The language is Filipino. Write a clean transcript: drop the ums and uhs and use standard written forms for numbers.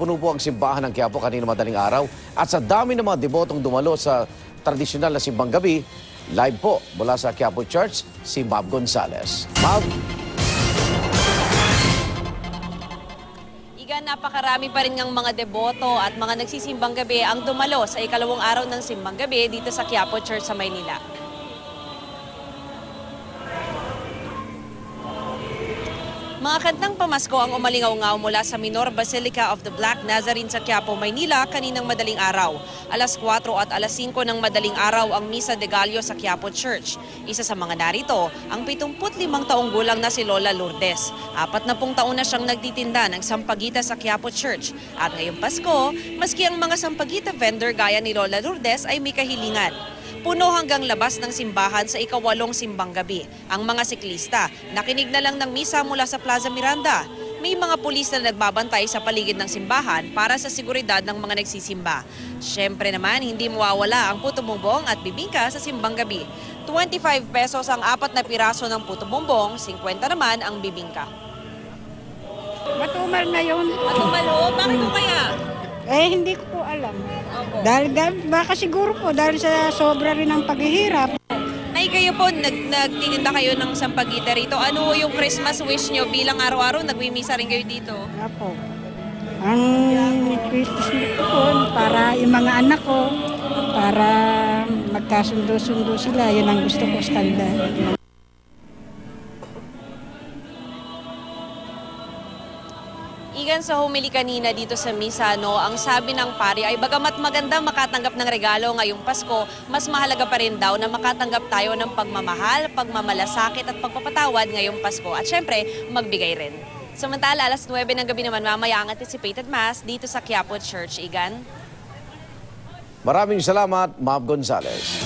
punong-puno po ang simbahan ng Quiapo kanina madaling araw. At sa dami ng mga debotong dumalo sa tradisyonal na simbang gabi, live po mula sa Quiapo Church, si Mab Gonzales. Mab? Igan, napakarami pa rin ng mga deboto at mga nagsisimbang gabi ang dumalo sa ikalawang araw ng simbang gabi dito sa Quiapo Church sa Maynila. Mga kantang pamasko ang umalingaw-ngaw mula sa Minor Basilica of the Black Nazarene sa Quiapo, Maynila kaninang madaling araw. Alas 4 at alas 5 ng madaling araw ang Misa de Gallo sa Quiapo Church. Isa sa mga narito, ang 75 taong gulang na si Lola Lourdes. 40 taon na siyang nagtitinda ng sampagita sa Quiapo Church. At ngayong Pasko, maski ang mga sampagita vendor gaya ni Lola Lourdes ay may kahilingan. Puno hanggang labas ng simbahan sa ikawalong simbang gabi. Ang mga siklista, nakinig na lang ng misa mula sa Plaza Miranda. May mga pulis na nagbabantay sa paligid ng simbahan para sa seguridad ng mga nagsisimba. Siyempre naman, hindi mawawala ang puto bumbong at bibingka sa simbang gabi. 25 pesos ang 4 na piraso ng puto bumbong, 50 naman ang bibingka. Matumal na yun. Matumalo? Bakit mo kaya? Hindi ko po alam. Dahil baka siguro po dahil sa sobra rin ng paghihirap. Nay, kayo po, nagtitinda kayo ng sampagita rito. Ano yung Christmas wish nyo bilang araw-araw? Nagmimisa rin kayo dito? Apo. Ang Christmas wish ko po para yung mga anak ko, para magkasundo-sundo sila. Yun ang gusto ko sa kanila. Igan, sa humili kanina dito sa misa, ang sabi ng pari ay bagamat maganda makatanggap ng regalo ngayong Pasko, mas mahalaga pa rin daw na makatanggap tayo ng pagmamahal, pagmamalasakit at pagpapatawad ngayong Pasko. At syempre, magbigay rin. Samantala, alas 9 ng gabi naman mamaya ang anticipated mass dito sa Quiapo Church. Igan? Maraming salamat, Mab Gonzales.